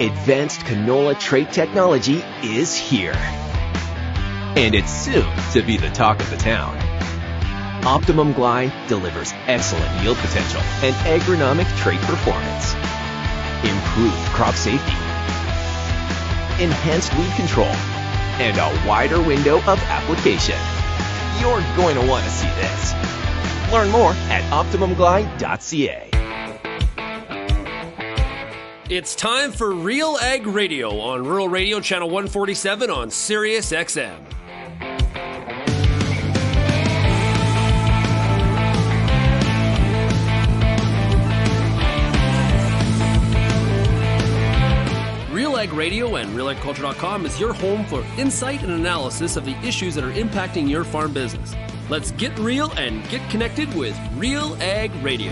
Advanced canola trait technology is here. And it's soon to be the talk of the town. Optimum Glide delivers excellent yield potential and agronomic trait performance. Improved crop safety. Enhanced weed control. And a wider window of application. You're going to want to see this. Learn more at OptimumGlide.ca. It's time for RealAg Radio on Rural Radio Channel 147 on Sirius XM. RealAg Radio and RealAgriculture.com is your home for insight and analysis of the issues that are impacting your farm business. Let's get real and get connected with RealAg Radio.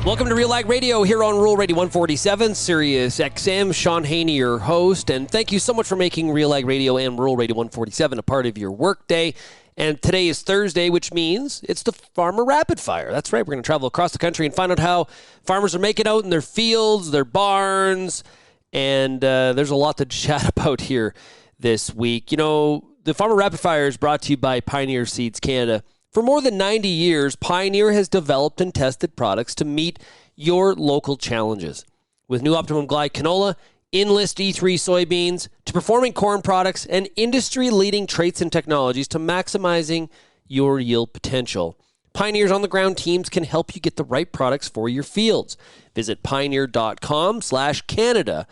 Welcome to RealAg Radio here on Rural Radio 147, Sirius XM. Shaun Haney, your host, and thank you so much for making RealAg Radio and Rural Radio 147 a part of your workday. And today is Thursday, which means it's the Farmer Rapid Fire. That's right. We're going to travel across the country and find out how farmers are making out in their fields, their barns, and there's a lot to chat about here this week. You know, the Farmer Rapid Fire is brought to you by Pioneer Seeds Canada. For more than 90 years, Pioneer has developed and tested products to meet your local challenges. With new Optimum Glide canola, Enlist E3 soybeans, to performing corn products, and industry-leading traits and technologies to maximizing your yield potential. Pioneer's on-the-ground teams can help you get the right products for your fields. Visit pioneer.com/Canada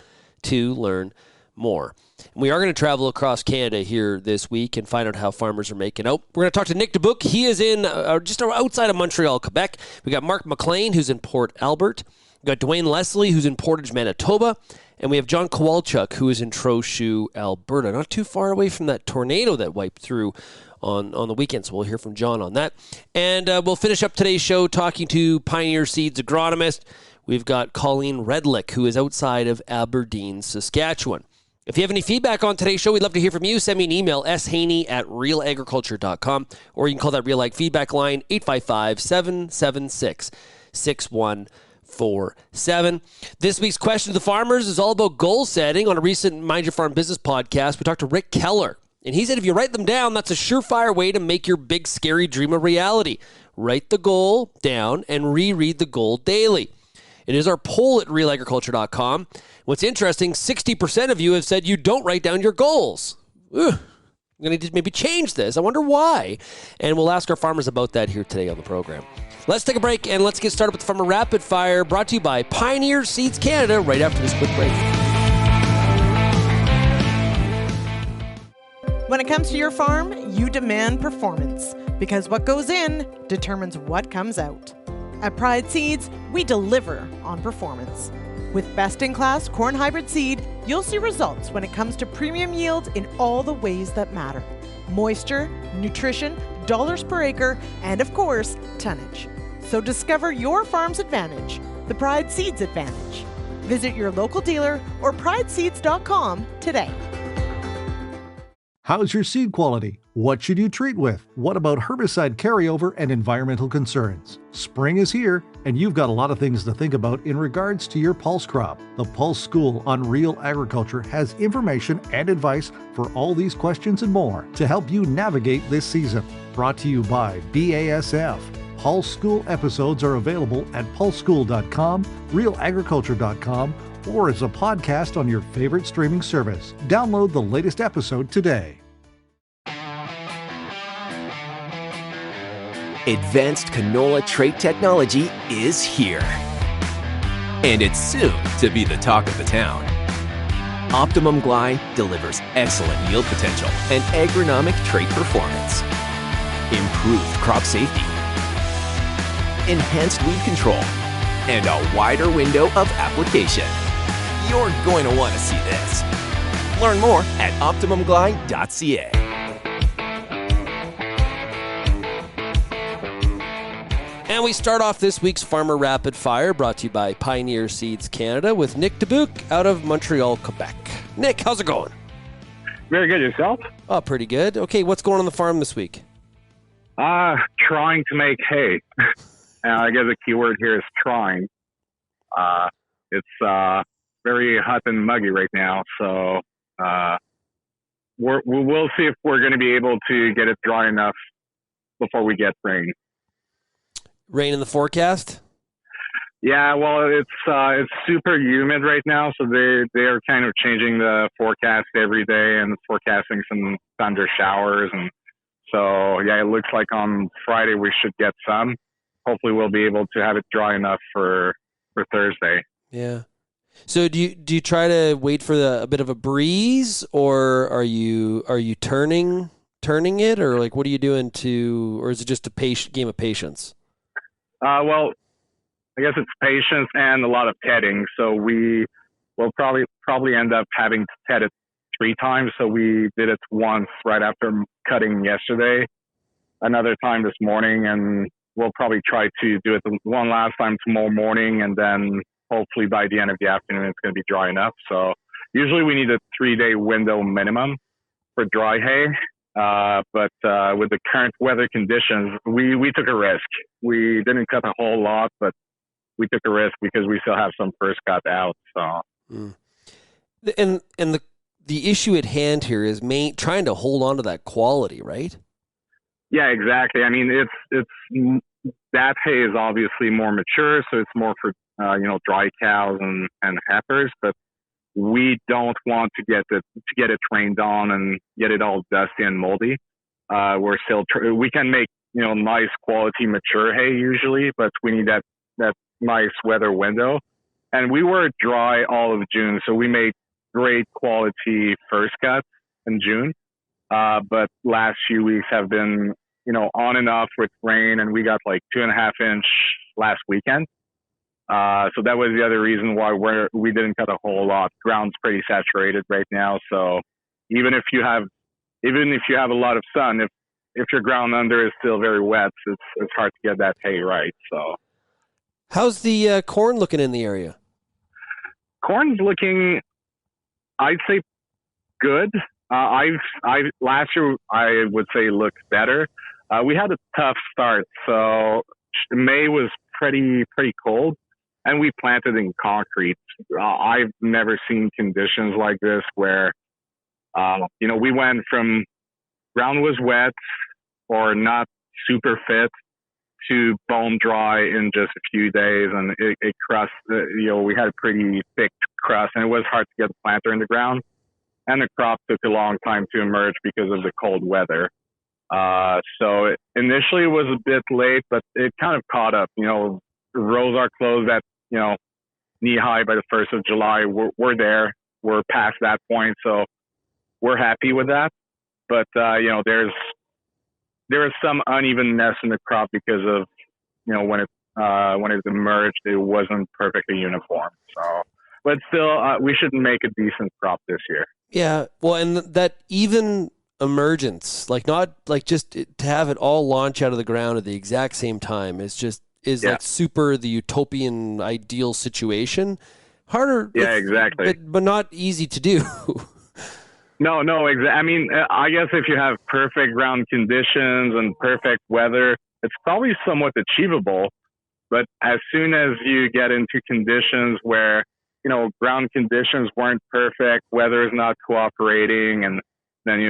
to learn more. And we are going to travel across Canada here this week and find out how farmers are making out. We're going to talk to Nick Dubuc. He is in just outside of Montreal, Quebec. We got Mark Mclean, who's in Port Albert. We got Dwayne Leslie, who's in Portage, Manitoba. And we have John Kowalchuk, who is in Trochu, Alberta. Not too far away from that tornado that wiped through on the weekend. So we'll hear from John on that. And we'll finish up today's show talking to Pioneer Seeds agronomist. We've got Colleen Redlick, who is outside of Aberdeen, Saskatchewan. If you have any feedback on today's show, we'd love to hear from you. Send me an email, shaney@realagriculture.com, or you can call that RealAg feedback line, 855-776-6147. This week's question to the farmers is all about goal setting. On a recent Mind Your Farm Business podcast, we talked to Rick Keller, and he said if you write them down, that's a surefire way to make your big, scary dream a reality. Write the goal down and reread the goal daily. It is our poll at RealAgriculture.com. What's interesting, 60% of you have said you don't write down your goals. I'm going to maybe change this. I wonder why. And we'll ask our farmers about that here today on the program. Let's take a break and let's get started with the Farmer Rapid Fire, brought to you by Pioneer Seeds Canada, right after this quick break. When it comes to your farm, you demand performance, because what goes in determines what comes out. At Pride Seeds, we deliver on performance. With best-in-class corn hybrid seed, you'll see results when it comes to premium yields in all the ways that matter. Moisture, nutrition, dollars per acre, and of course, tonnage. So discover your farm's advantage, the Pride Seeds advantage. Visit your local dealer or prideseeds.com today. How's your seed quality? What should you treat with? What about herbicide carryover and environmental concerns? Spring is here, and you've got a lot of things to think about in regards to your pulse crop. The Pulse School on Real Agriculture has information and advice for all these questions and more to help you navigate this season. Brought to you by BASF. Pulse School episodes are available at pulseschool.com, realagriculture.com, or as a podcast on your favorite streaming service. Download the latest episode today. Advanced canola trait technology is here. And it's soon to be the talk of the town. Optimum Glide delivers excellent yield potential and agronomic trait performance. Improved crop safety. Enhanced weed control. And a wider window of application. You're going to want to see this. Learn more at OptimumGlide.ca. And we start off this week's Farmer Rapid Fire, brought to you by Pioneer Seeds Canada, with Nick Dubuc out of Montreal, Quebec. Nick, how's it going? Very good. Yourself? Oh, pretty good. Okay, what's going on the farm this week? Trying to make hay. And I guess the key word here is trying. It's very hot and muggy right now, so we'll see if we're going to be able to get it dry enough before we get rain. Rain in the forecast? Yeah, well, it's super humid right now, so they are kind of changing the forecast every day and forecasting some thunder showers, and so yeah, it looks like on Friday we should get some. Hopefully, we'll be able to have it dry enough for Thursday. Yeah. So do you try to wait for a bit of a breeze, or are you turning it, or like what are you doing or is it just a game of patience? Well, I guess it's patience and a lot of tedding. So we will probably end up having to ted it 3 times. So we did it once right after cutting yesterday, another time this morning, and we'll probably try to do it one last time tomorrow morning, and then hopefully by the end of the afternoon it's going to be dry enough. So usually we need a 3-day window minimum for dry hay. But with the current weather conditions, we took a risk. We didn't cut a whole lot, but we took a risk because we still have some first cut out. So, and the issue at hand here is trying to hold on to that quality, right? Yeah, exactly. I mean, it's that hay is obviously more mature, so it's more for dry cows and heifers, but we don't want to get it trained on and get it all dusty and moldy. We can make nice quality mature hay usually, but we need that nice weather window. And we were dry all of June, so we made great quality first cuts in June. But last few weeks have been on and off with rain, and we got like 2.5 inch last weekend. So that was the other reason why we didn't cut a whole lot. Ground's pretty saturated right now, so even if you have a lot of sun, if your ground under is still very wet, it's hard to get that hay right. So, how's the corn looking in the area? Corn's looking, I'd say, good. Last year I would say looked better. We had a tough start, so May was pretty cold. And we planted in concrete. I've never seen conditions like this where, we went from ground was wet or not super fit to bone dry in just a few days. And it crust, we had a pretty thick crust, and it was hard to get the planter in the ground. And the crop took a long time to emerge because of the cold weather. So initially it was a bit late, but it kind of caught up. Rows are closed at knee high by the 1st of July. We're there. We're past that point, so we're happy with that. But there is some unevenness in the crop because of when it emerged, it wasn't perfectly uniform. So, but still, we should make a decent crop this year. Yeah, well, and that even emergence, not just to have it all launch out of the ground at the exact same time is like super the utopian ideal situation. Harder. Yeah, exactly. But not easy to do. No, exactly. I mean, I guess if you have perfect ground conditions and perfect weather, it's probably somewhat achievable. But as soon as you get into conditions where, ground conditions weren't perfect, weather is not cooperating, and then,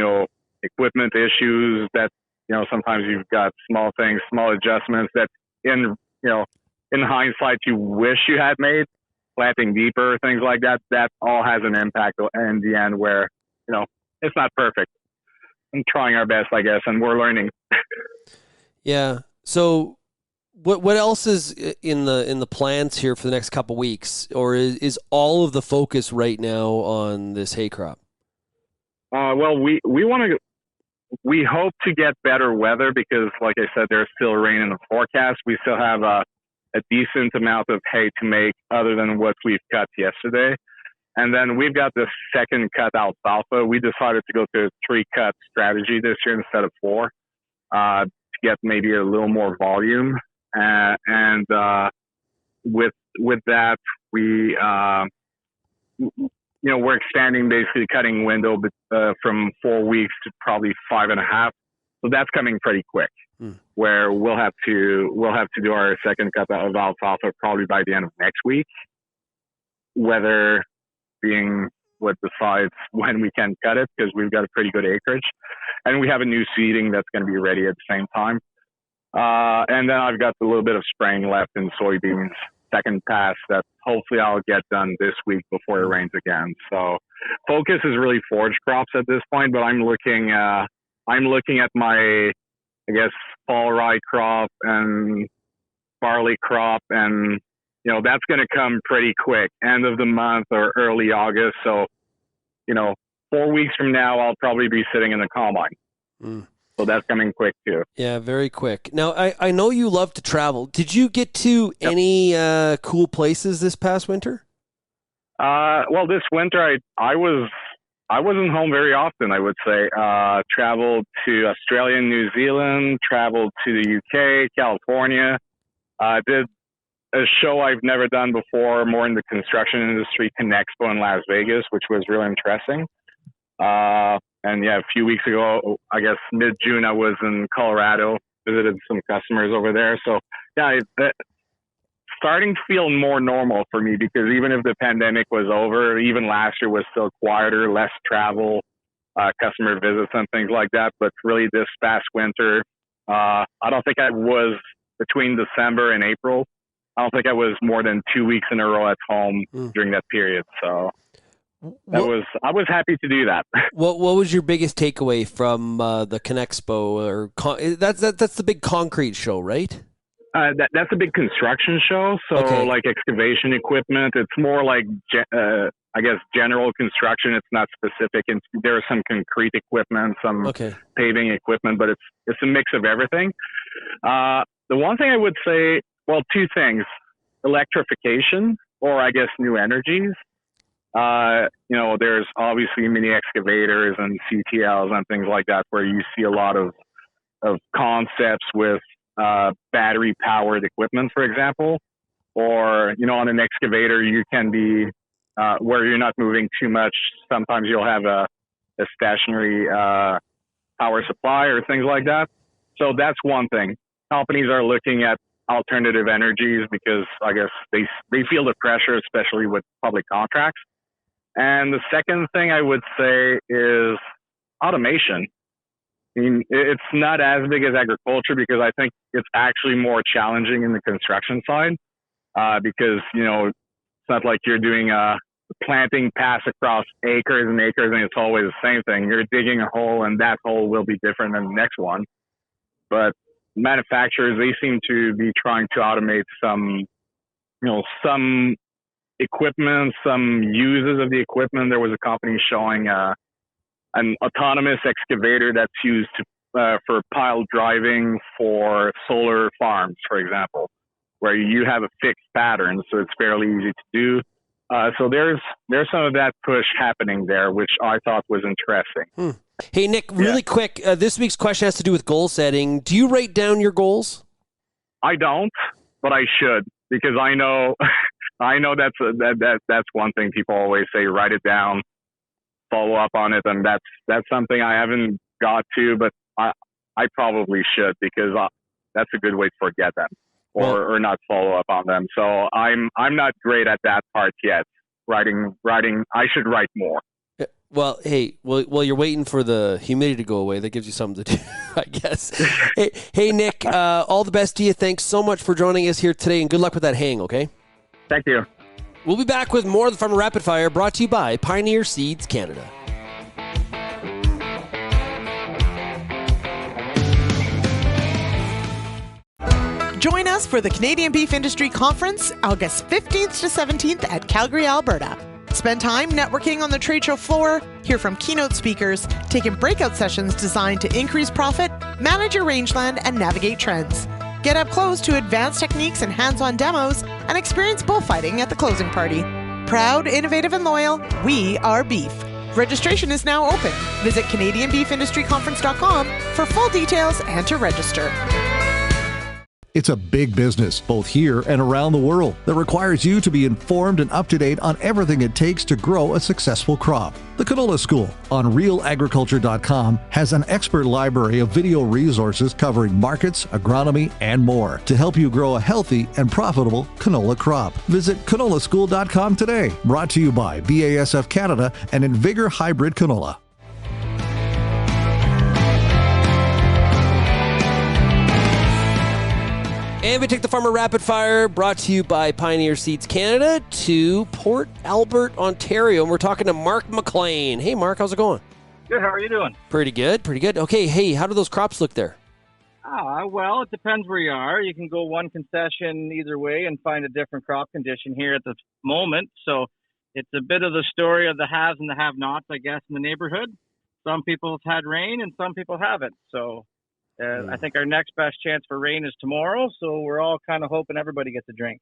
equipment issues that, sometimes you've got small things, small adjustments that in hindsight you wish you had made, planting deeper, things like that, that all has an impact in the end where, it's not perfect. I'm trying our best, I guess, and we're learning. Yeah. So what else is in the plans here for the next couple weeks, or is all of the focus right now on this hay crop? Well, we hope to get better weather because, like I said, there's still rain in the forecast. We still have a decent amount of hay to make other than what we've cut yesterday. And then we've got the second cut alfalfa. We decided to go to a 3-cut strategy this year instead of 4 to get maybe a little more volume. And with that, we're expanding basically cutting window from 4 weeks to probably 5.5. So that's coming pretty quick. where we'll have to do our second cut of alfalfa probably by the end of next week. Weather being what decides when we can cut it, because we've got a pretty good acreage, and we have a new seeding that's going to be ready at the same time. And then I've got a little bit of spraying left in soybeans, second pass, that hopefully I'll get done this week before it rains again. So focus is really forage crops at this point, but I'm looking at my, I guess, fall rye crop and barley crop, and that's going to come pretty quick, end of the month or early August. So 4 weeks from now I'll probably be sitting in the combine. So that's coming quick too. Yeah, very quick. Now, I know you love to travel. Did you get to any cool places this past winter? Well, this winter I wasn't home very often, I would say. Traveled to Australia and New Zealand, traveled to the UK, California. Did a show I've never done before, more in the construction industry, Conexpo in Las Vegas, which was really interesting. And a few weeks ago, I guess mid-June, I was in Colorado, visited some customers over there. So it's starting to feel more normal for me, because even if the pandemic was over, even last year was still quieter, less travel, customer visits and things like that. But really this past winter, I don't think I was, between December and April, I don't think I was more than 2 weeks in a row at home during that period. So I was happy to do that. What was your biggest takeaway from the Conexpo? That's the big concrete show, right? That's a big construction show. So like excavation equipment, it's more like, I guess, general construction. It's not specific. And there are some concrete equipment, some paving equipment, but it's a mix of everything. The one thing I would say, well, two things: electrification, or I guess new energies. There's obviously mini excavators and CTLs and things like that, where you see a lot of concepts with battery powered equipment, for example, or on an excavator you can be where you're not moving too much. Sometimes you'll have a stationary power supply or things like that. So that's one thing. Companies are looking at alternative energies because I guess they feel the pressure, especially with public contracts. And the second thing I would say is automation. I mean, it's not as big as agriculture, because I think it's actually more challenging in the construction side, because, it's not like you're doing a planting pass across acres and acres and it's always the same thing. You're digging a hole, and that hole will be different than the next one. But manufacturers, they seem to be trying to automate some equipment, some uses of the equipment. There was a company showing an autonomous excavator that's used for pile driving for solar farms, for example, where you have a fixed pattern, so it's fairly easy to do. So there's some of that push happening there, which I thought was interesting. Hey, Nick, really quick, this week's question has to do with goal setting. Do you write down your goals? I don't, but I should, because I know that's one thing people always say: write it down, follow up on it, and that's something I haven't got to, but I probably should, because that's a good way to forget them or not follow up on them. So I'm not great at that part yet. Writing. I should write more. Well, hey, well, you're waiting for the humidity to go away. That gives you something to do, I guess. Hey, Nick, all the best to you. Thanks so much for joining us here today, and good luck with that hang, okay? Thank you. We'll be back with more of the Farmer Rapid Fire, brought to you by Pioneer Seeds Canada. Join us for the Canadian Beef Industry Conference, August 15th to 17th at Calgary, Alberta. Spend time networking on the trade show floor, hear from keynote speakers, take in breakout sessions designed to increase profit, manage your rangeland, and navigate trends. Get up close to advanced techniques and hands-on demos, and experience bullfighting at the closing party. Proud, innovative, and loyal, we are beef. Registration is now open. Visit CanadianBeefIndustryConference.com for full details and to register. It's a big business, both here and around the world, that requires you to be informed and up to date on everything it takes to grow a successful crop. The Canola School on RealAgriculture.com has an expert library of video resources covering markets, agronomy, and more to help you grow a healthy and profitable canola crop. Visit canolaschool.com today. Brought to you by BASF Canada and Invigor Hybrid Canola. And we take the Farmer Rapid Fire, brought to you by Pioneer Seeds Canada, to Port Albert, Ontario. And we're talking to Mark Mclean. Hey, Mark, how's it going? Good. How are you doing? Pretty good, pretty good. Okay, hey, how do those crops look there? Well, it depends where you are. You can go one concession either way and find a different crop condition here at the moment. So it's a bit of the story of the haves and the have-nots, I guess, in the neighborhood. Some people have had rain and some people haven't. So I think our next best chance for rain is tomorrow. So we're all kind of hoping everybody gets a drink.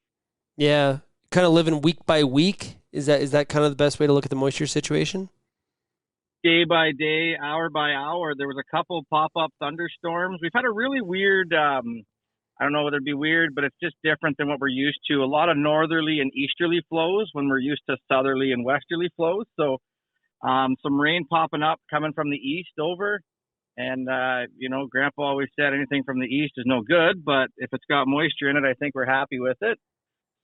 Yeah, kind of living week by week. Is that kind of the best way to look at the moisture situation? Day by day, hour by hour. There was a couple pop-up thunderstorms. We've had a really weird, I don't know whether it'd be weird, but it's just different than what we're used to. A lot of northerly and easterly flows when we're used to southerly and westerly flows. So some rain popping up coming from the east over. And, Grandpa always said anything from the east is no good, but if it's got moisture in it, I think we're happy with it.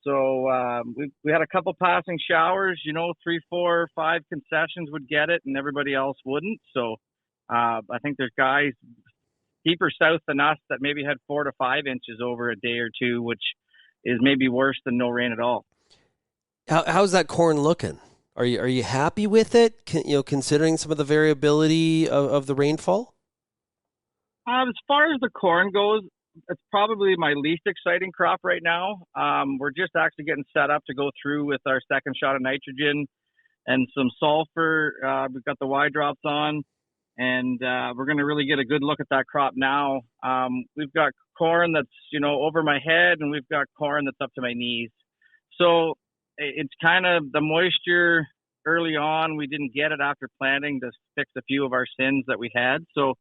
So we had a couple passing showers, 3, 4, 5 concessions would get it and everybody else wouldn't. So I think there's guys deeper south than us that maybe had 4 to 5 inches over a day or two, which is maybe worse than no rain at all. How's that corn looking? Are you happy with it? Considering some of the variability of the rainfall? As far as the corn goes, it's probably my least exciting crop right now. We're just actually getting set up to go through with our second shot of nitrogen and some sulfur. We've got the Y drops on, and we're going to really get a good look at that crop now. We've got corn that's, over my head, and we've got corn that's up to my knees. So it's kind of the moisture early on. We didn't get it after planting to fix a few of our sins that we had. So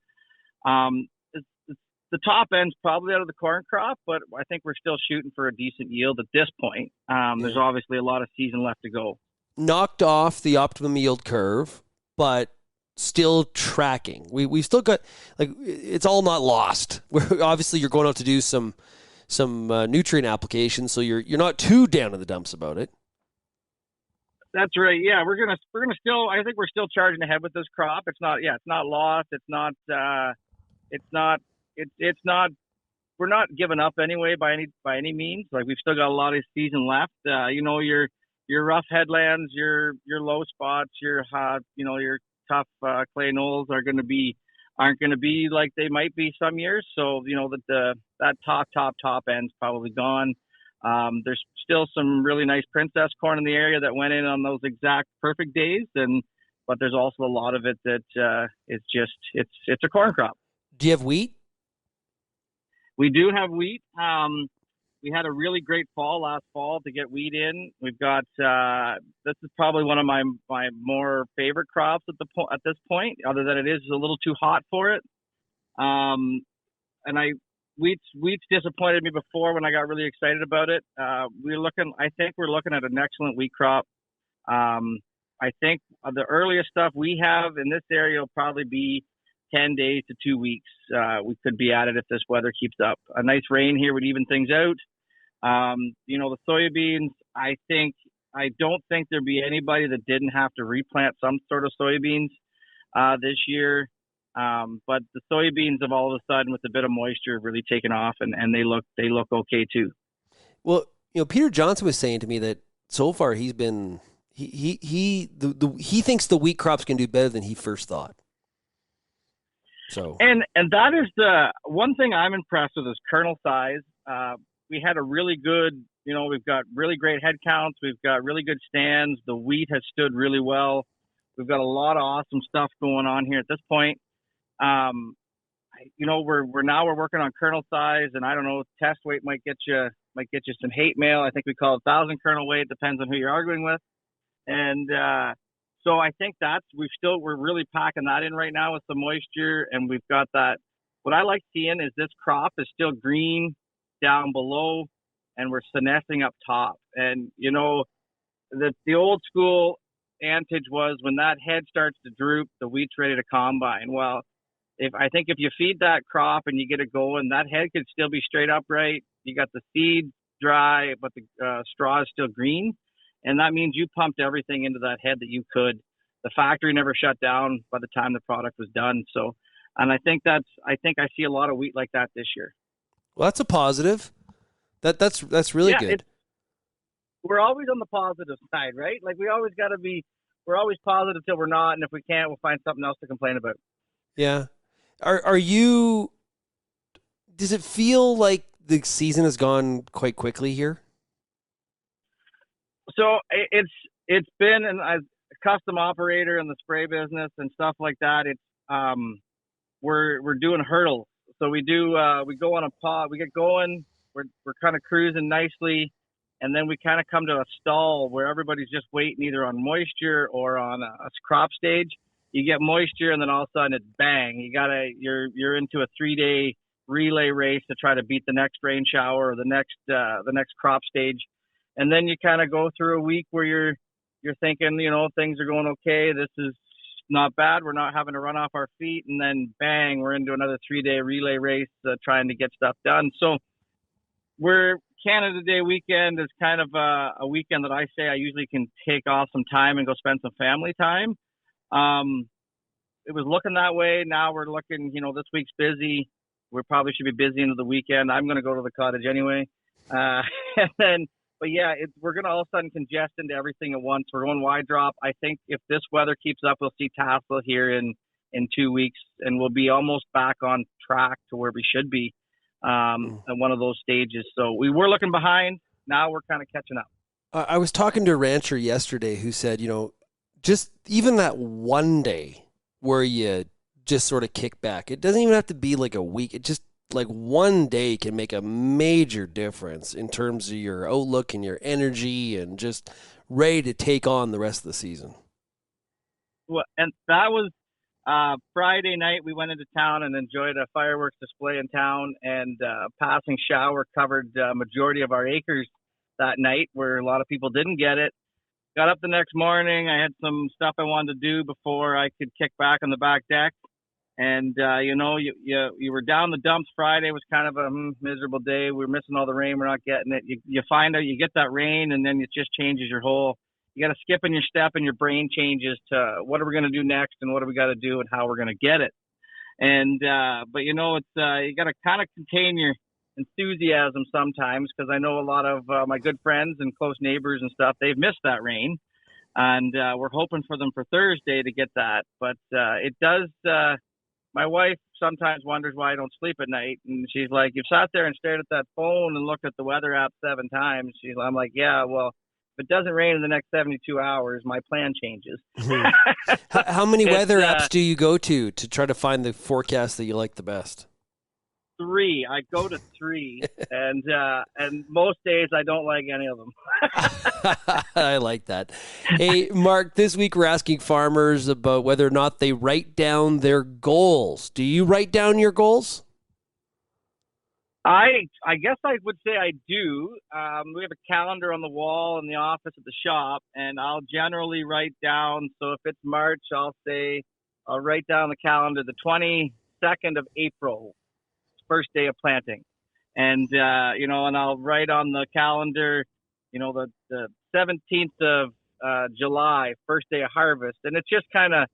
the top end's probably out of the corn crop, but I think we're still shooting for a decent yield at this point. There's obviously a lot of season left to go. Knocked off the optimum yield curve, but still tracking. We've still got, it's all not lost. Obviously, you're going out to do some nutrient applications, so you're not too down in the dumps about it. That's right. Yeah, we're gonna still. I think we're still charging ahead with this crop. It's not lost. It's not. We're not giving up anyway by any means. We've still got a lot of season left. Your rough headlands, your low spots, your tough clay knolls aren't going to be like they might be some years. So that top end's probably gone. There's still some really nice princess corn in the area that went in on those exact perfect days, but there's also a lot of it that it's a corn crop. Do you have wheat? We do have wheat. We had a really great fall last fall to get wheat in. We've got this is probably one of my more favorite crops at this point, other than it is a little too hot for it. Wheat's disappointed me before when I got really excited about it. I think we're looking at an excellent wheat crop. I think the earliest stuff we have in this area will probably be 10 days to 2 weeks. We could be at it if this weather keeps up. A nice rain here would even things out. The soybeans, I don't think there'd be anybody that didn't have to replant some sort of soybeans this year. But the soybeans have all of a sudden, with a bit of moisture, really taken off, and they look okay too. Well, Peter Johnson was saying to me that so far he's been he thinks the wheat crops can do better than he first thought. So and that is the one thing I'm impressed with is kernel size. We had a really good, we've got really great head counts. We've got really good stands. The wheat has stood really well. We've got a lot of awesome stuff going on here at this point. We're working on kernel size, and I don't know, test weight might get you some hate mail. I think we call it 1,000 kernel weight. Depends on who you're arguing with. And so I think we're really packing that in right now with the moisture, and we've got that. What I like seeing is this crop is still green down below, and we're senescing up top. And, the old school adage was when that head starts to droop, the wheat's ready to combine. Well, if you feed that crop and you get it going, that head could still be straight upright. You got the seed dry, but the straw is still green. And that means you pumped everything into that head that you could. The factory never shut down by the time the product was done. So, and I think I see a lot of wheat like that this year. Well, that's a positive. That's really good. We're always on the positive side, right? Like we're always positive till we're not. And if we can't, we'll find something else to complain about. Yeah. Does it feel like the season has gone quite quickly here? So it's been, and as a custom operator in the spray business and stuff like that, it's we're doing hurdles. So we go on a pod, we get going, we're kind of cruising nicely, and then we kind of come to a stall where everybody's just waiting either on moisture or on a crop stage. You get moisture, and then all of a sudden it's bang. You're into a 3-day relay race to try to beat the next rain shower or the next crop stage. And then you kind of go through a week where you're thinking, things are going okay. This is not bad. We're not having to run off our feet. And then bang, we're into another 3-day relay race trying to get stuff done. So Canada Day weekend is kind of a weekend that I say I usually can take off some time and go spend some family time. It was looking that way. Now we're looking, this week's busy. We probably should be busy into the weekend. I'm going to go to the cottage anyway. But yeah, we're going to all of a sudden congest into everything at once. We're going wide drop. I think if this weather keeps up, we'll see tassel here in 2 weeks, and we'll be almost back on track to where we should be at one of those stages. So we were looking behind. Now we're kind of catching up. I was talking to a rancher yesterday who said, just even that one day where you just sort of kick back, it doesn't even have to be like a week. It just like one day can make a major difference in terms of your outlook and your energy and just ready to take on the rest of the season. Well, and that was Friday night. We went into town and enjoyed a fireworks display in town, and passing shower covered majority of our acres that night where a lot of people didn't get it. Got up the next morning. I had some stuff I wanted to do before I could kick back on the back deck. And, you were down the dumps Friday. It was kind of a miserable day. We were missing all the rain. We're not getting it. You find out you get that rain, and then it just changes your whole – you got to skip in your step, and your brain changes to what are we going to do next and what do we got to do and how we're going to get it. And but, it's you got to kind of contain your enthusiasm sometimes, because I know a lot of my good friends and close neighbors and stuff, they've missed that rain. And we're hoping for them for Thursday to get that. But it does my wife sometimes wonders why I don't sleep at night. And she's like, you've sat there and stared at that phone and looked at the weather app 7 times. I'm like, yeah, well, if it doesn't rain in the next 72 hours, my plan changes. How many weather apps do you go to try to find the forecast that you like the best? 3. I go to 3, and most days I don't like any of them. I like that. Hey, Mark, this week we're asking farmers about whether or not they write down their goals. Do you write down your goals? I guess I would say I do. We have a calendar on the wall in the office at the shop, and I'll generally write down. So if it's March, I'll write down the calendar the 22nd of April. First day of planting, and and I'll write on the calendar, the 17th of July, first day of harvest. And it's just kind of,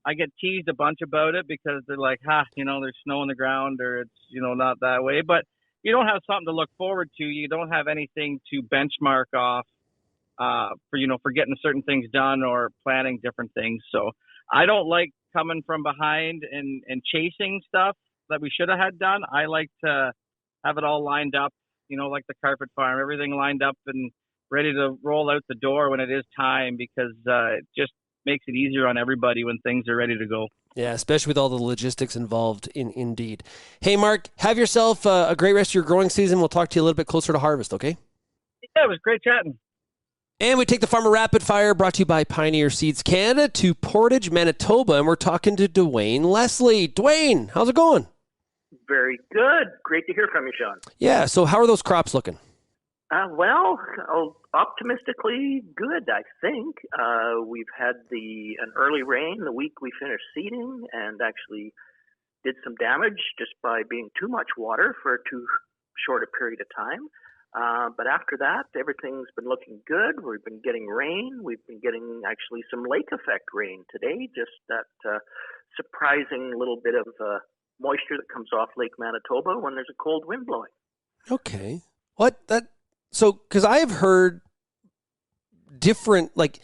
I get teased a bunch about it because they're like, there's snow on the ground, or it's not that way. But you don't have something to look forward to. You don't have anything to benchmark off for getting certain things done or planning different things. So I don't like coming from behind and chasing stuff that we should have had done. I like to have it all lined up, like the carpet farm, everything lined up and ready to roll out the door when it is time, because it just makes it easier on everybody when things are ready to go. Yeah, especially with all the logistics involved indeed. Hey, Mark, have yourself a great rest of your growing season. We'll talk to you a little bit closer to harvest, okay? Yeah, it was great chatting. And we take the Farmer Rapid Fire, brought to you by Pioneer Seeds Canada, to Portage, Manitoba, and we're talking to Dwayne Leslie. Dwayne, how's it going? Very good. Great to hear from you, Shaun. Yeah. So how are those crops looking? Well, optimistically good, I think. We've had an early rain the week we finished seeding and actually did some damage just by being too much water for too short a period of time. But after that, everything's been looking good. We've been getting rain. We've been getting actually some lake effect rain today, just that surprising little bit of moisture that comes off Lake Manitoba when there's a cold wind blowing. Okay. So, because I have heard different, like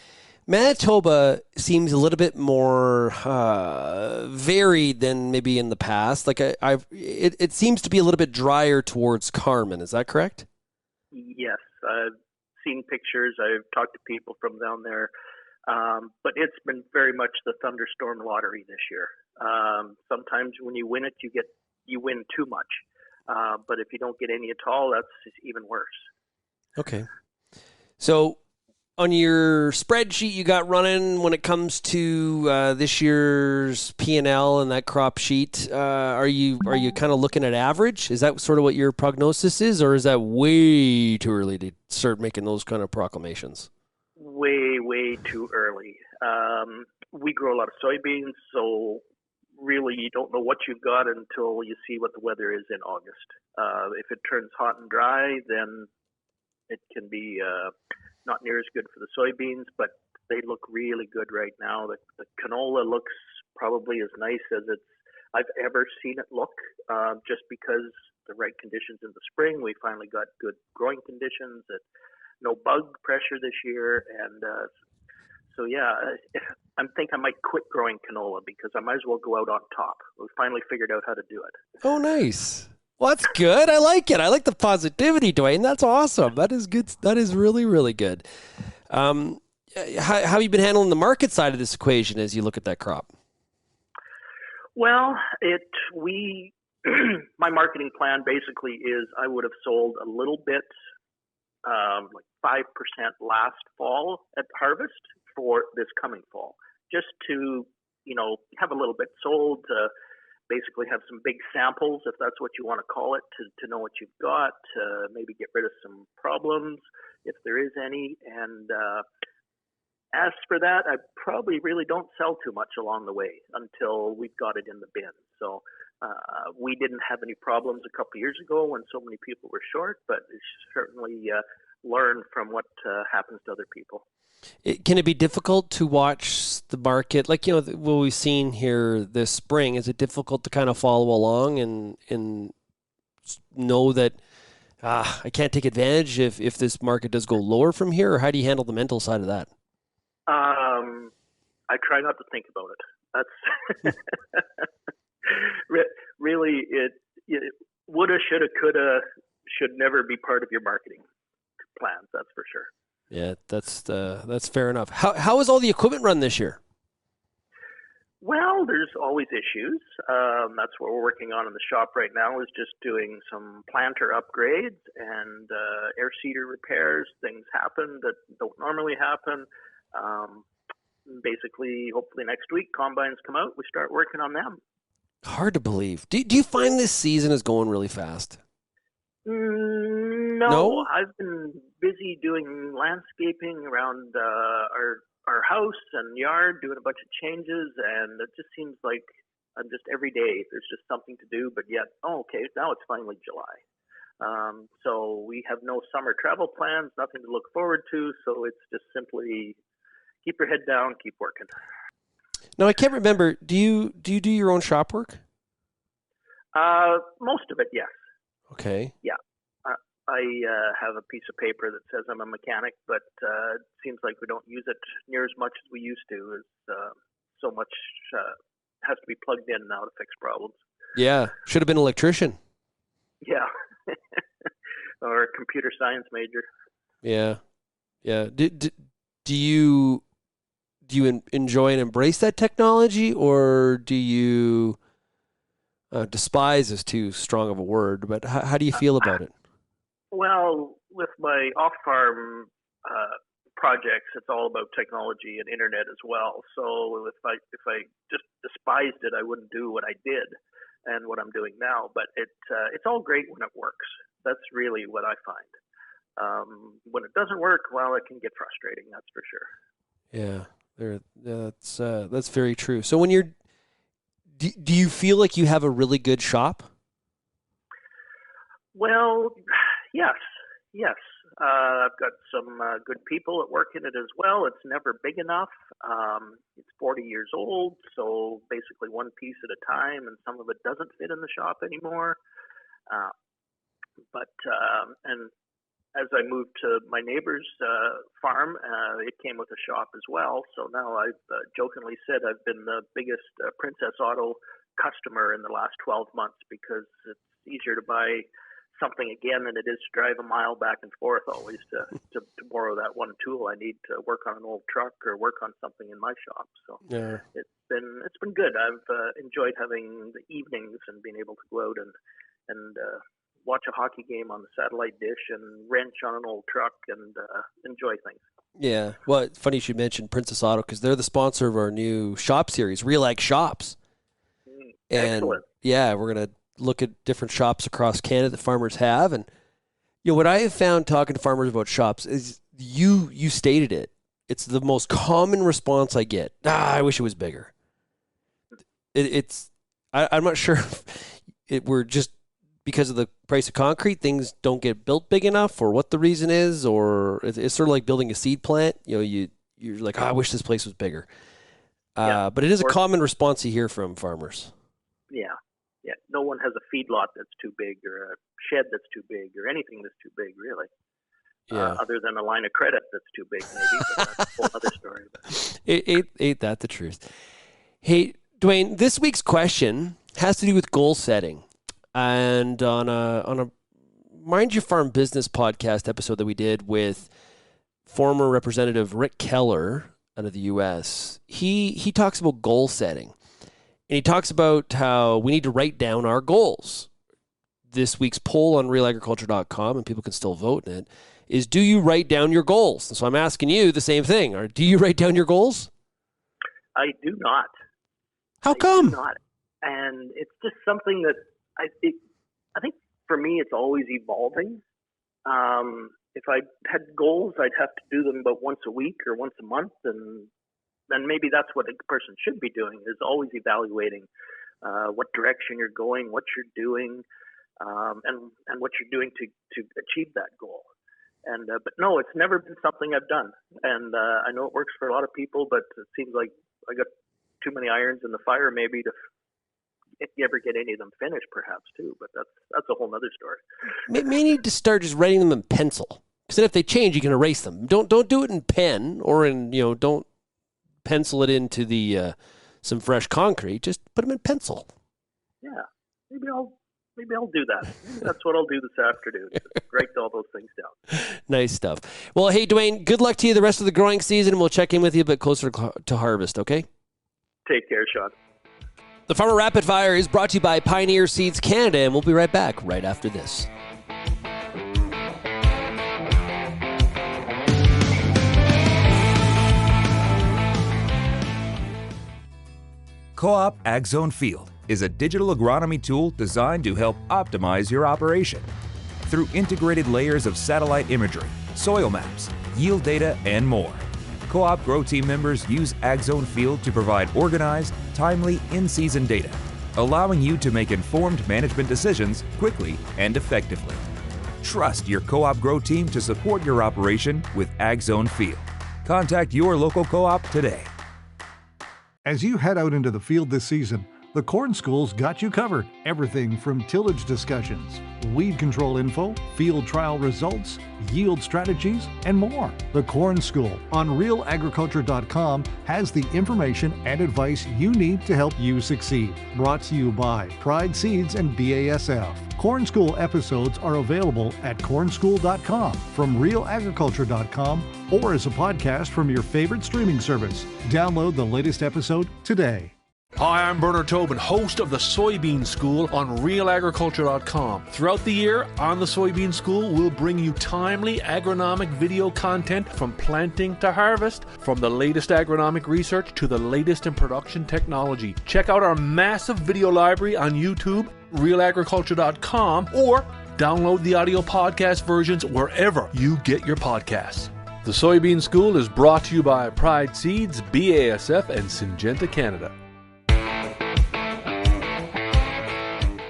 Manitoba seems a little bit more varied than maybe in the past. Like it seems to be a little bit drier towards Carmen. Is that correct? Yes, I've seen pictures. I've talked to people from down there, but it's been very much the thunderstorm lottery this year. Sometimes when you win it, you win too much, but if you don't get any at all, that's even worse. Okay. So on your spreadsheet you got running when it comes to this year's P&L and that crop sheet, are you kind of looking at average? Is that sort of what your prognosis is, or is that way too early to start making those kind of proclamations? Way too early. We grow a lot of soybeans, so really you don't know what you've got until you see what the weather is in August. If it turns hot and dry, then it can be not near as good for the soybeans, but they look really good right now. The canola looks probably as nice as I've ever seen it look, just because the right conditions in the spring. We finally got good growing conditions, no bug pressure this year, and so yeah, I think I might quit growing canola because I might as well go out on top. We finally figured out how to do it. Oh, nice. Well, that's good. I like it. I like the positivity, Dwayne. That's awesome. That is good. That is really, really good. How have you been handling the market side of this equation as you look at that crop? Well, my marketing plan basically is I would have sold a little bit, like 5% last fall at harvest for this coming fall, just to, have a little bit sold, to basically have some big samples, if that's what you want to call it, to know what you've got, to maybe get rid of some problems, if there is any. And as for that, I probably really don't sell too much along the way until we've got it in the bin. So we didn't have any problems a couple of years ago when so many people were short, but certainly learn from what happens to other people. Can it be difficult to watch the market? Like, what we've seen here this spring, is it difficult to kind of follow along and know that I can't take advantage if this market does go lower from here? Or how do you handle the mental side of that? I try not to think about it. That's really it. Woulda, shoulda, coulda should never be part of your marketing plans. That's for sure. Yeah, that's fair enough. How is all the equipment run this year? Well, there's always issues. That's what we're working on in the shop right now, is just doing some planter upgrades and air seeder repairs. Things happen that don't normally happen. Basically, hopefully next week, combines come out. We start working on them. Hard to believe. Do you find this season is going really fast? No, I've been busy doing landscaping around our house and yard, doing a bunch of changes, and it just seems like I'm just every day there's just something to do. But yet, okay, now it's finally July, so we have no summer travel plans, nothing to look forward to. So it's just simply keep your head down, keep working. No, I can't remember. Do you do your own shop work? Most of it, yes. Okay. Yeah. I have a piece of paper that says I'm a mechanic, but it seems like we don't use it near as much as we used to. So much has to be plugged in now to fix problems. Yeah. Should have been an electrician. Yeah. Or a computer science major. Yeah. Yeah. Do you enjoy and embrace that technology, or do you despise is too strong of a word, but how do you feel about it? Well, with my off-farm projects, it's all about technology and internet as well. So if I just despised it, I wouldn't do what I did. and what I'm doing now. But it's all great when it works. That's really what I find. When it doesn't work, well, it can get frustrating. That's for sure. Yeah, that's very true. So when do you feel like you have a really good shop? Well, yes. I've got some good people that work in it as well. It's never big enough. It's 40 years old, so basically one piece at a time, and some of it doesn't fit in the shop anymore. And as I moved to my neighbor's farm, it came with a shop as well. So now I've jokingly said I've been the biggest Princess Auto customer in the last 12 months because it's easier to buy something again than it is to drive a mile back and forth always to borrow that one tool I need to work on an old truck or work on something in my shop. So yeah. It's been good. I've enjoyed having the evenings and being able to go out and watch a hockey game on the satellite dish and wrench on an old truck and enjoy things. Yeah. Well, it's funny you should mention Princess Auto because they're the sponsor of our new shop series, RealAg Shops. Excellent. Yeah, we're going to look at different shops across Canada that farmers have. And what I have found talking to farmers about shops is you stated it. It's the most common response I get. I wish it was bigger. I'm not sure if we're just because of the price of concrete, things don't get built big enough, or what the reason is, or it's sort of like building a seed plant. You're like, I wish this place was bigger. But it is a common response you hear from farmers. Yeah. No one has a feedlot that's too big, or a shed that's too big, or anything that's too big, really. Yeah. Other than a line of credit that's too big, maybe. But that's a whole other story. Ain't that the truth? Hey, Dwayne, this week's question has to do with goal setting. And on a Mind Your Farm Business podcast episode that we did with former Representative Rick Keller out of the U.S., he talks about goal setting. And he talks about how we need to write down our goals. This week's poll on RealAgriculture.com, and people can still vote in it, is do you write down your goals? And so I'm asking you the same thing. Or do you write down your goals? I do not. How come? I do not. And it's just something that I think for me it's always evolving. If I had goals, I'd have to do them about once a week or once a month, and then maybe that's what a person should be doing, is always evaluating what direction you're going, what you're doing, and what you're doing to achieve that goal. And but no, it's never been something I've done. And I know it works for a lot of people, but it seems like I got too many irons in the fire maybe to if you ever get any of them finished, perhaps too. But that's a whole other story. May need to start just writing them in pencil, because then if they change, you can erase them. Don't do it in pen or in don't pencil it into the some fresh concrete. Just put them in pencil. Yeah, maybe I'll do that. Maybe that's what I'll do this afternoon. Write all those things down. Nice stuff. Well, hey, Dwayne, good luck to you the rest of the growing season, and we'll check in with you a bit closer to harvest, okay? Take care, Shaun. The Farmer Rapid Fire is brought to you by Pioneer Seeds Canada, and we'll be right back right after this. Co-op AgZone Field is a digital agronomy tool designed to help optimize your operation. Through integrated layers of satellite imagery, soil maps, yield data, and more, Co-op Grow team members use AgZone Field to provide organized, timely, in-season data, allowing you to make informed management decisions quickly and effectively. Trust your Co-op Grow team to support your operation with AgZone Field. Contact your local co-op today. As you head out into the field this season, the Corn School's got you covered. Everything from tillage discussions, weed control info, field trial results, yield strategies, and more. The Corn School on RealAgriculture.com has the information and advice you need to help you succeed. Brought to you by Pride Seeds and BASF. Corn School episodes are available at cornschool.com, from RealAgriculture.com, or as a podcast from your favorite streaming service. Download the latest episode today. Hi, I'm Bernard Tobin, host of the Soybean School on RealAgriculture.com. Throughout the year on the Soybean School, we'll bring you timely agronomic video content from planting to harvest, from the latest agronomic research to the latest in production technology. Check out our massive video library on YouTube, RealAgriculture.com, or download the audio podcast versions wherever you get your podcasts. The Soybean School is brought to you by Pride Seeds, BASF, and Syngenta Canada.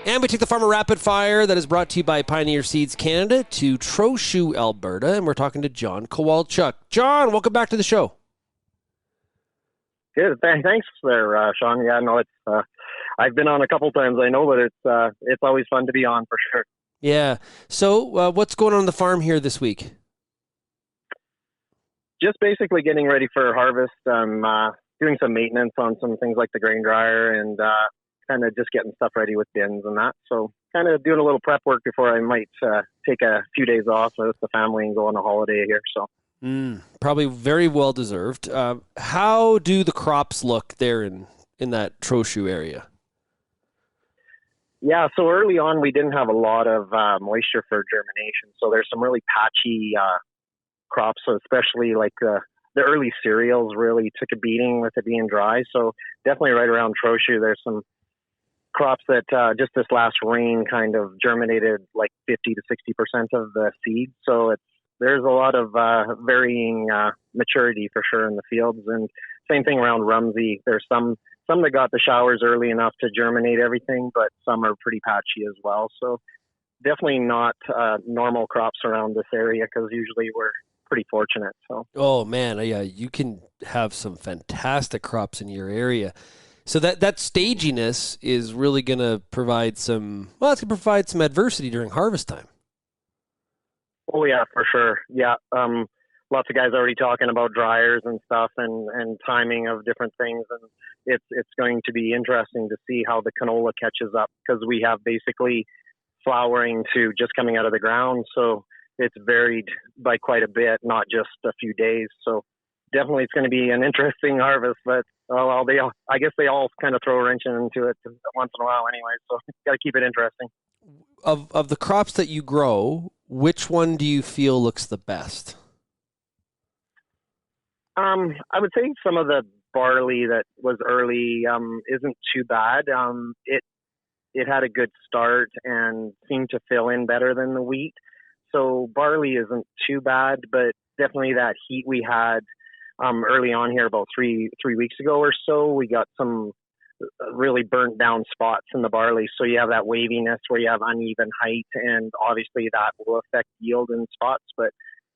And we take the Farmer Rapid Fire that is brought to you by Pioneer Seeds Canada to Trochu, Alberta, and we're talking to John Kowalchuk. John, welcome back to the show. Good, thanks there, Shaun. Yeah, no, it's I've been on a couple times, I know, but it's always fun to be on for sure. Yeah. So, what's going on the farm here this week? Just basically getting ready for harvest. I'm doing some maintenance on some things like the grain dryer and kind of just getting stuff ready with bins and that. So kind of doing a little prep work before I might take a few days off with the family and go on a holiday here. So probably very well deserved. How do the crops look there in that Trochu area? Yeah, so early on we didn't have a lot of moisture for germination. So there's some really patchy crops, so especially like the early cereals really took a beating with it being dry. So definitely right around Trochu, there's some crops that just this last rain kind of germinated like 50 to 60% of the seed. So there's a lot of varying maturity for sure in the fields. And same thing around Rumsey. There's some that got the showers early enough to germinate everything, but some are pretty patchy as well. So definitely not normal crops around this area because usually we're pretty fortunate. So. Oh man, yeah, you can have some fantastic crops in your area. So that staginess is really going to provide it's going to provide some adversity during harvest time. Oh yeah, for sure. Yeah. Lots of guys already talking about dryers and stuff and timing of different things. And it's going to be interesting to see how the canola catches up because we have basically flowering to just coming out of the ground. So it's varied by quite a bit, not just a few days. So definitely it's going to be an interesting harvest, but I guess they all kind of throw a wrench into it once in a while anyway, so got to keep it interesting. Of the crops that you grow, which one do you feel looks the best? I would say some of the barley that was early isn't too bad. It had a good start and seemed to fill in better than the wheat. So barley isn't too bad, but definitely that heat we had early on here about three weeks ago or so, we got some really burnt down spots in the barley. So you have that waviness where you have uneven height, and obviously that will affect yield in spots. But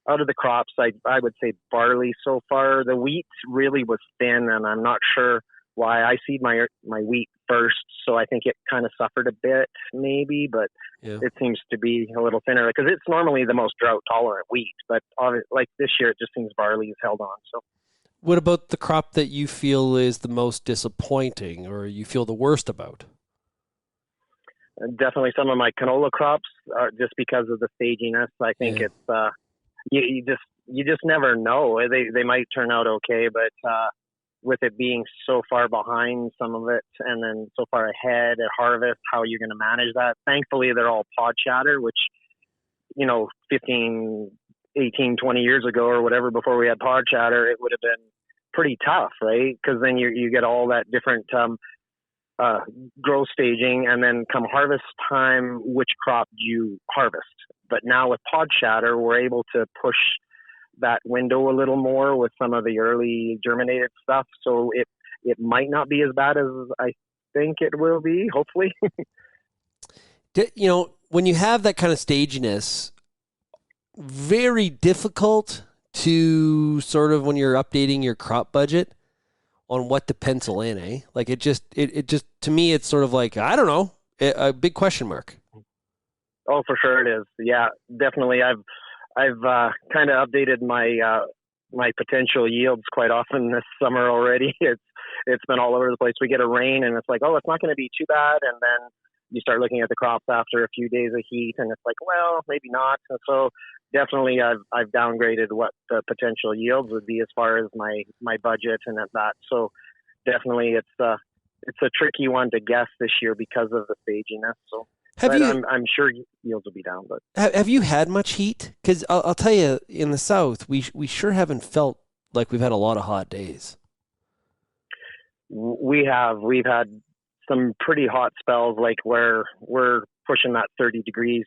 out of the crops, I would say barley so far. The wheat really was thin, and I'm not sure why. I seed my wheat first, so I think it kind of suffered a bit maybe, but It seems to be a little thinner because it's normally the most drought tolerant wheat. But like this year, it just seems barley is held on. So, what about the crop that you feel is the most disappointing or you feel the worst about? Definitely some of my canola crops are just because of the staginess. I think it's you just never know. They might turn out okay, but with it being so far behind some of it and then so far ahead at harvest, how are you going to manage that? Thankfully, they're all pod shatter, which, 15, 18, 20 years ago or whatever, before we had pod shatter, it would have been pretty tough, right? Because then you get all that different growth staging, and then come harvest time, which crop do you harvest? But now with pod shatter, we're able to push that window a little more with some of the early germinated stuff. So it might not be as bad as I think it will be, hopefully. When you have that kind of staginess, very difficult to sort of, when you're updating your crop budget on what to pencil in, eh? Like it just, to me, it's sort of like, I don't know, a big question mark. Oh, for sure it is. Yeah, definitely. I've kind of updated my potential yields quite often this summer already. It's been all over the place. We get a rain and it's like, oh, it's not going to be too bad. And then you start looking at the crops after a few days of heat and it's like, well, maybe not. And so definitely I've downgraded what the potential yields would be as far as my budget and at that. So definitely it's it's a tricky one to guess this year because of the staginess. So, I'm sure yields will be down. But have you had much heat? Because I'll tell you, in the south, we sure haven't felt like we've had a lot of hot days. We've had some pretty hot spells, like where we're pushing that 30 degrees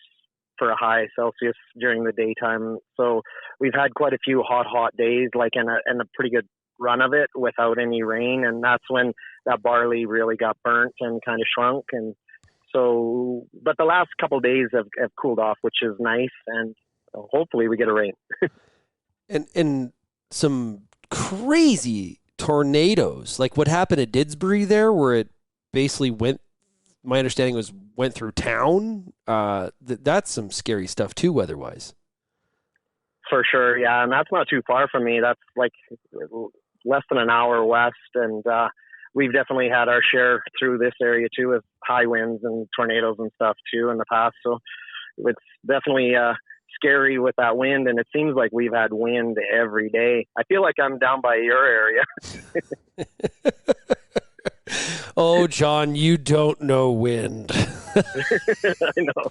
for a high Celsius during the daytime. So we've had quite a few hot days, like in a pretty good run of it without any rain, and that's when that barley really got burnt and kind of shrunk. And so, but the last couple of days have cooled off, which is nice, and hopefully we get a rain. and some crazy tornadoes, like what happened at Didsbury there, where it basically my understanding was went through town. That's some scary stuff too, weather-wise. For sure, yeah, and that's not too far from me. That's like less than an hour west, and we've definitely had our share through this area too, with high winds and tornadoes and stuff too in the past. So it's definitely scary with that wind, and it seems like we've had wind every day. I feel like I'm down by your area. Oh, John, you don't know wind. I know.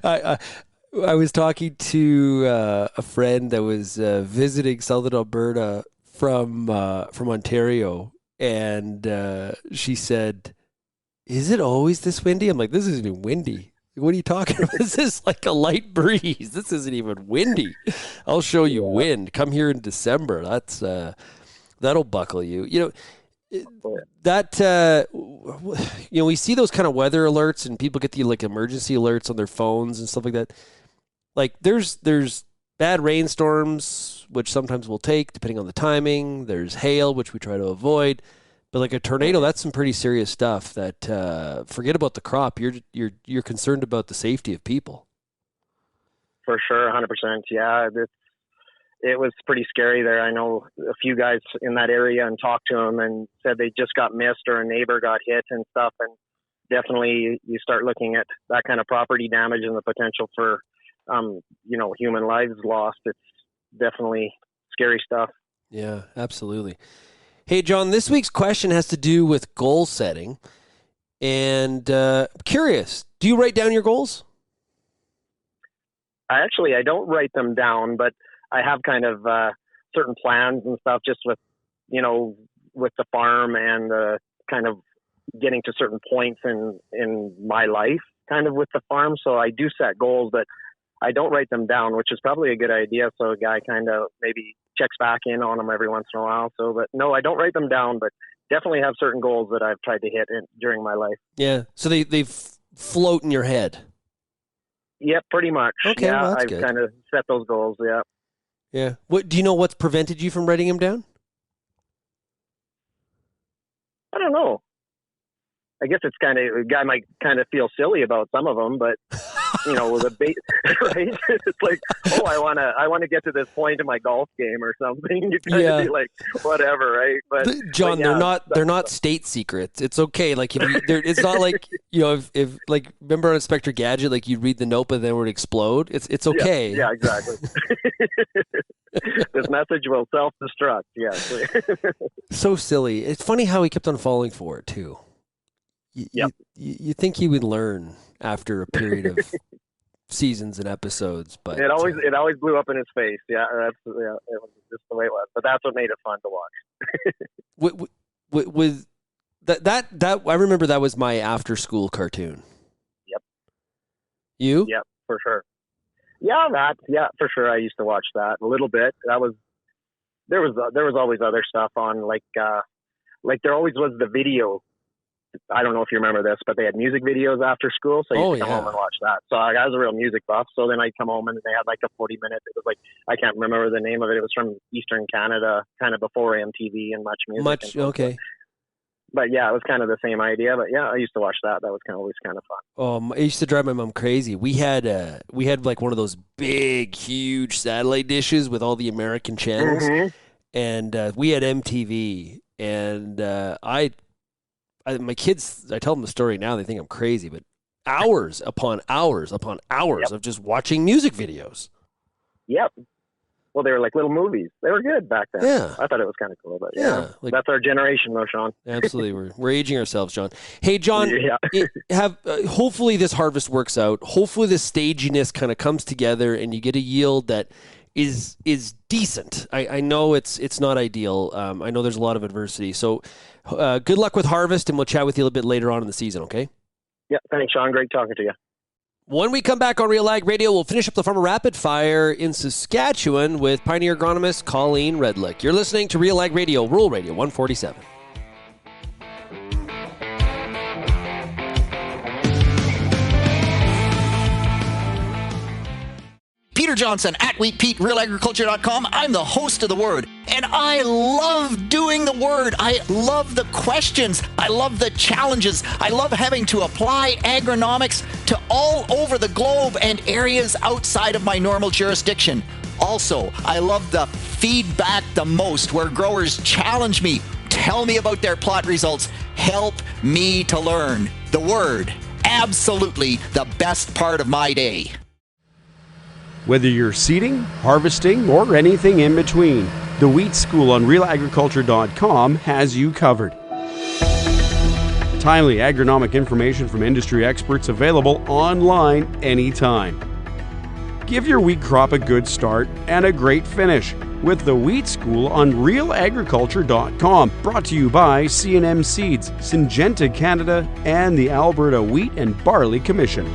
I was talking to a friend that was visiting Southern Alberta from Ontario, and she said, "Is it always this windy?" I'm like, "This isn't even windy. What are you talking about? This is like a light breeze. This isn't even windy. I'll show you wind. Come here in December. That'll buckle you." You know, we see those kind of weather alerts, and people get the like emergency alerts on their phones and stuff like that. Like there's bad rainstorms, which sometimes we'll take depending on the timing. There's hail, which we try to avoid. But like a tornado, that's some pretty serious stuff. That forget about the crop. You're concerned about the safety of people. For sure, 100%. Yeah, it was pretty scary there. I know a few guys in that area and talked to them and said they just got missed or a neighbor got hit and stuff. And definitely you start looking at that kind of property damage and the potential for, human lives lost. It's definitely scary stuff. Yeah, absolutely. Hey, John, this week's question has to do with goal setting. And curious, do you write down your goals? I don't write them down, but I have kind of certain plans and stuff just with the farm and kind of getting to certain points in my life kind of with the farm. So I do set goals, but I don't write them down, which is probably a good idea. So a guy kind of maybe checks back in on them every once in a while. So, but no, I don't write them down, but definitely have certain goals that I've tried to hit during my life. Yeah. So they float in your head. Yep, pretty much. Okay, yeah, well, I've good. kind of set those goals. Yeah. Yeah. What do you know? What's prevented you from writing them down? I don't know. I guess it's a guy might kind of feel silly about some of them, but the bait, right? It's like, I want to get to this point in my golf game or something. You kind of be like, whatever, right? But John, they're not state secrets. It's okay. Like it's not like if like remember on Inspector Gadget, like you read the note, but then it would explode. It's okay. Yeah, exactly. This message will self-destruct. Yeah. So silly. It's funny how he kept on falling for it too. You think he would learn after a period of seasons and episodes, but it always blew up in his face. Yeah, it was just the way it was. But that's what made it fun to watch. with that, I remember that was my after-school cartoon. Yep. You? Yep, for sure. Yeah, for sure. I used to watch that a little bit. There was always other stuff on, like there always was the video. I don't know if you remember this, but they had music videos after school, so you could come home and watch that. So I was a real music buff. So then I'd come home and they had like a 40-minute. It was like, I can't remember the name of it. It was from Eastern Canada, kind of before MTV and Much Music. Okay. But yeah, it was kind of the same idea. But yeah, I used to watch that. That was always kind of fun. It used to drive my mom crazy. We had like one of those big, huge satellite dishes with all the American channels, and we had MTV. And my kids, I tell them the story now, they think I'm crazy, but hours upon hours upon hours of just watching music videos. Yep. Well, they were like little movies. They were good back then. Yeah. I thought it was kind of cool. But like, that's our generation, though, Sean. Absolutely, we're aging ourselves, John. Hey, John, Yeah. hopefully this harvest works out. Hopefully this staginess kind of comes together, and you get a yield that is decent. I know it's not ideal. I know there's a lot of adversity. So good luck with harvest, and we'll chat with you a little bit later on in the season. Okay? Yeah. Thanks, Sean. Great talking to you. When we come back on RealAg Radio, we'll finish up the Farmer Rapid Fire in Saskatchewan with Pioneer agronomist Colleen Redlick. You're listening to RealAg Radio, Rural Radio 147. Peter Johnson at WheatPete, RealAgriculture.com. I'm the host of The Word, and I love doing The Word. I love the questions. I love the challenges. I love having to apply agronomics to all over the globe and areas outside of my normal jurisdiction. Also, I love the feedback the most, where growers challenge me, tell me about their plot results, help me to learn. The Word, absolutely the best part of my day. Whether you're seeding, harvesting, or anything in between, the Wheat School on RealAgriculture.com has you covered. Timely agronomic information from industry experts available online anytime. Give your wheat crop a good start and a great finish with the Wheat School on RealAgriculture.com. Brought to you by C&M Seeds, Syngenta Canada, and the Alberta Wheat and Barley Commission.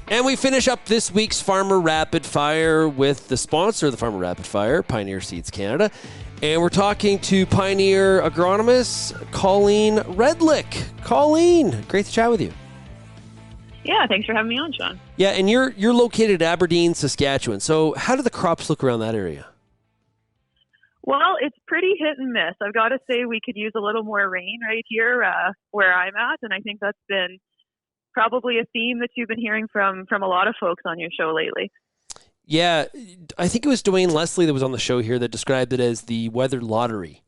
And we finish up this week's Farmer Rapid Fire with the sponsor of the Farmer Rapid Fire, Pioneer Seeds Canada. And we're talking to Pioneer agronomist Colleen Redlick. Colleen, great to chat with you. Yeah, thanks for having me on, Sean. Yeah, and you're located at Aberdeen, Saskatchewan. So how do the crops look around that area? Well, it's pretty hit and miss. I've got to say we could use a little more rain right here where I'm at, and I think that's been probably a theme that you've been hearing from a lot of folks on your show lately. Yeah, I think it was Dwayne Leslie that was on the show here that described it as the weather lottery.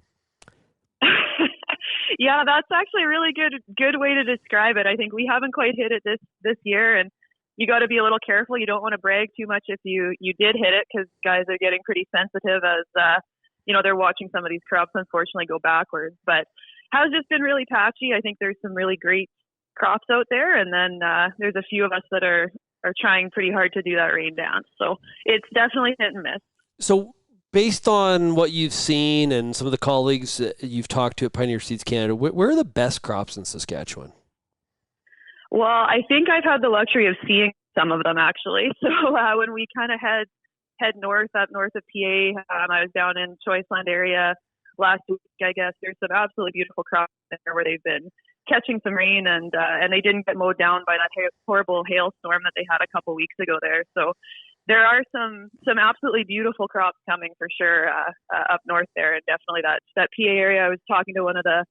Yeah, that's actually a really good way to describe it. I think we haven't quite hit it this year, and you got to be a little careful. You don't want to brag too much if you did hit it, because guys are getting pretty sensitive as they're watching some of these crops unfortunately go backwards. But has just been really patchy. I think there's some really great crops out there, and then there's a few of us that are trying pretty hard to do that rain dance. So it's definitely hit and miss. So based on what you've seen and some of the colleagues you've talked to at Pioneer Seeds Canada, where are the best crops in Saskatchewan? Well, I think I've had the luxury of seeing some of them, actually. So when we kind of head up north of PA, I was down in Choiceland area last week, I guess. There's some absolutely beautiful crops there where they've been catching some rain, and they didn't get mowed down by that horrible hailstorm that they had a couple weeks ago there. So there are some absolutely beautiful crops coming for sure up north there, and definitely that PA area. I was talking to one of the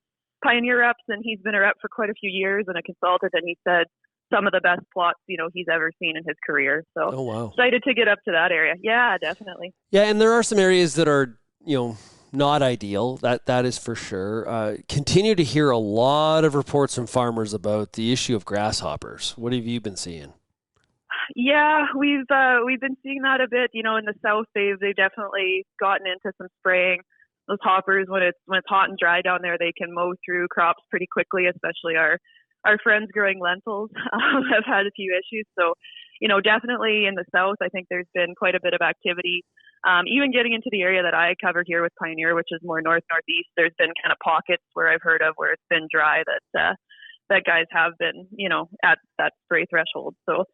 Pioneer reps, and he's been a rep for quite a few years and a consultant, and he said some of the best plots he's ever seen in his career. So excited to get up to that area. Yeah, definitely. Yeah, and there are some areas that are not ideal. That is for sure. Continue to hear a lot of reports from farmers about the issue of grasshoppers. What have you been seeing? Yeah, we've been seeing that a bit. In the south, they've definitely gotten into some spraying. Those hoppers, when it's hot and dry down there, they can mow through crops pretty quickly. Especially our friends growing lentils have had a few issues. So, definitely in the south, I think there's been quite a bit of activity. Even getting into the area that I cover here with Pioneer, which is more northeast, there's been kind of pockets where I've heard of where it's been dry that guys have been, at that spray threshold. So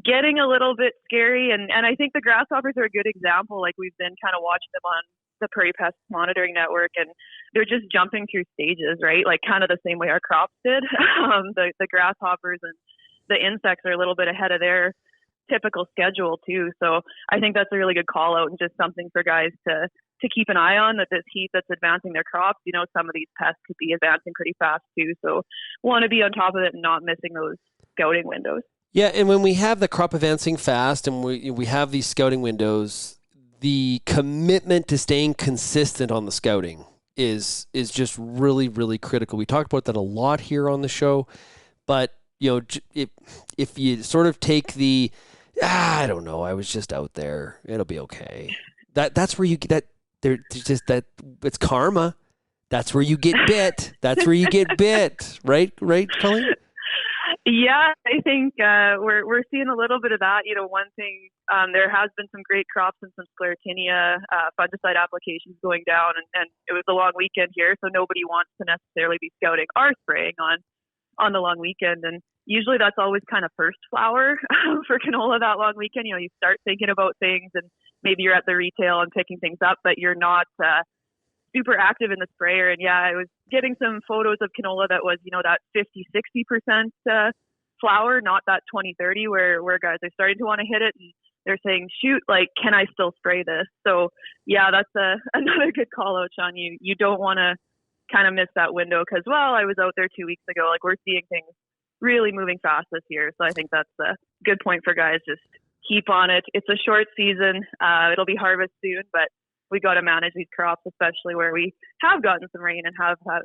getting a little bit scary. And I think the grasshoppers are a good example. Like, we've been kind of watching them on the Prairie Pest Monitoring Network, and they're just jumping through stages, right? Like kind of the same way our crops did. The grasshoppers and the insects are a little bit ahead of their typical schedule too. So I think that's a really good call out, and just something for guys to keep an eye on, that this heat that's advancing their crops, some of these pests could be advancing pretty fast too. So want to be on top of it and not missing those scouting windows. Yeah, and when we have the crop advancing fast and we have these scouting windows, the commitment to staying consistent on the scouting is just really, really critical. We talked about that a lot here on the show, but if you sort of take the, I don't know, I was just out there, it'll be okay. That's where you get that. There's just that it's karma. That's where you get bit. That's where you get bit. Right, Colleen? Yeah, I think we're seeing a little bit of that. One thing, there has been some great crops and some sclerotinia fungicide applications going down, and it was a long weekend here, so nobody wants to necessarily be scouting or spraying on the long weekend. And usually that's always kind of first flower for canola that long weekend. You start thinking about things, and maybe you're at the retail and picking things up, but you're not super active in the sprayer. And yeah, I was getting some photos of canola that was, that 50-60% flower, not that 20-30 where guys are starting to want to hit it, and they're saying, shoot, can I still spray this? So yeah, that's another good call out, Shaun. You don't want to kind of miss that window, because I was out there 2 weeks ago. We're seeing things really moving fast this year. So I think that's a good point for guys. Just keep on it. It's a short season. It'll be harvest soon, but we got to manage these crops, especially where we have gotten some rain and have had,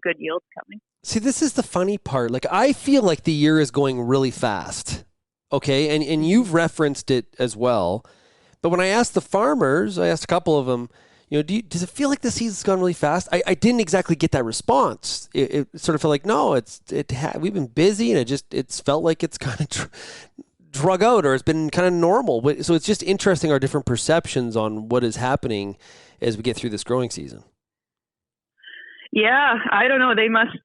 good yields coming. See, this is the funny part. I feel like the year is going really fast. Okay. And you've referenced it as well. But when I asked the farmers, I asked a couple of them, does it feel like the season's gone really fast? I didn't exactly get that response. It sort of felt like, no, we've been busy, and it's felt like it's kind of drug out, or it's been kind of normal. So it's just interesting our different perceptions on what is happening as we get through this growing season. Yeah, I don't know. They must,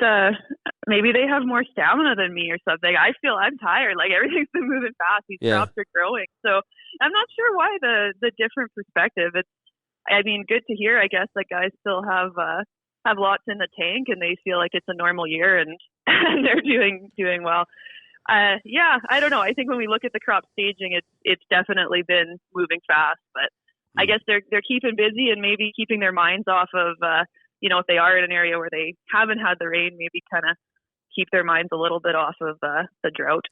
maybe they have more stamina than me or something. I feel I'm tired. Everything's been moving fast. These crops are growing. So I'm not sure why the different perspective. Good to hear, I guess, that guys still have lots in the tank, and they feel like it's a normal year, and they're doing well. Yeah, I don't know. I think when we look at the crop staging, it's definitely been moving fast, but I guess they're keeping busy and maybe keeping their minds off of, if they are in an area where they haven't had the rain, maybe kind of keep their minds a little bit off of the drought.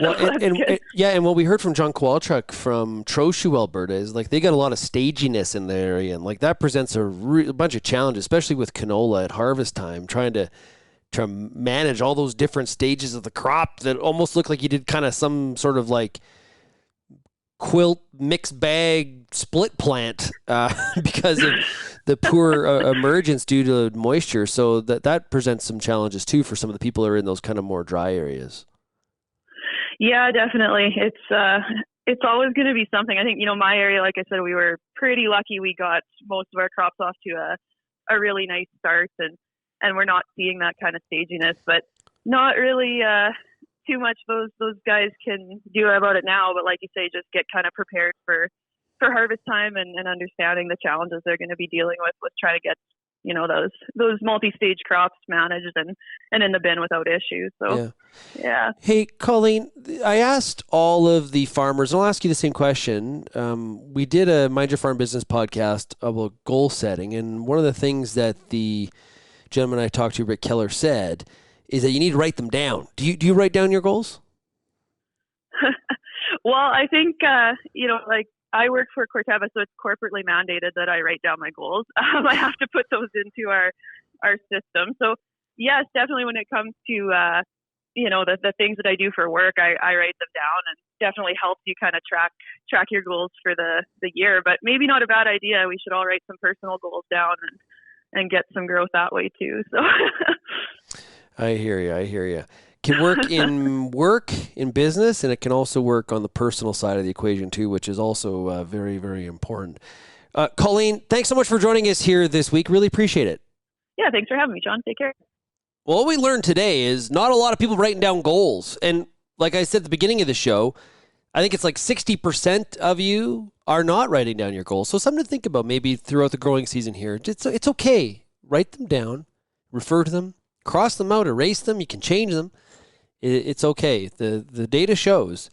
Well, and what we heard from John Kowalchuk from Trochu, Alberta, is they got a lot of staginess in the area, and that presents a bunch of challenges, especially with canola at harvest time, trying to manage all those different stages of the crop that almost look like you did kind of some sort of quilt mixed bag split plant because of the poor emergence due to moisture. So that presents some challenges too for some of the people who are in those kind of more dry areas. Yeah, definitely. It's always going to be something. I think, my area, like I said, we were pretty lucky. We got most of our crops off to a really nice start, and we're not seeing that kind of staginess, but not really too much those guys can do about it now. But like you say, just get kind of prepared for harvest time and understanding the challenges they're going to be dealing with trying to get, those multi-stage crops managed and in the bin without issues. So, yeah. Hey, Colleen, I asked all of the farmers, and I'll ask you the same question. We did a Mind Your Farm Business podcast about goal setting, and one of the things that the gentleman I talked to, Rick Keller, said is that you need to write them down. Do you write down your goals? Well, I think, I work for Corteva, so it's corporately mandated that I write down my goals. I have to put those into our system. So yes, definitely when it comes to, the things that I do for work, I write them down, and definitely helps you kind of track your goals for the year. But maybe not a bad idea. We should all write some personal goals down and get some growth that way too. So I hear you. Can work in business, and it can also work on the personal side of the equation too, which is also very, very important. Colleen, thanks so much for joining us here this week. Really appreciate it. Yeah, thanks for having me, John. Take care. Well, what we learned today is not a lot of people writing down goals. And like I said at the beginning of the show, I think it's 60% of you are not writing down your goals. So something to think about maybe throughout the growing season here. It's okay. Write them down, refer to them, cross them out, erase them. You can change them. It's okay. The data shows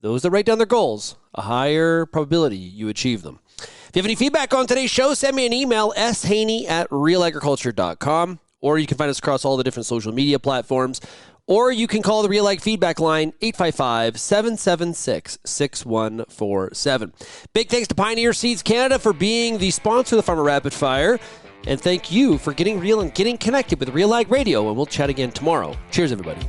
those that write down their goals, a higher probability you achieve them. If you have any feedback on today's show, send me an email, shaney@realagriculture.com, or you can find us across all the different social media platforms, or you can call the RealAg feedback line, 855-776-6147. Big thanks to Pioneer Seeds Canada for being the sponsor of the Farmer Rapid Fire, and thank you for getting real and getting connected with RealAg Radio, and we'll chat again tomorrow. Cheers, everybody.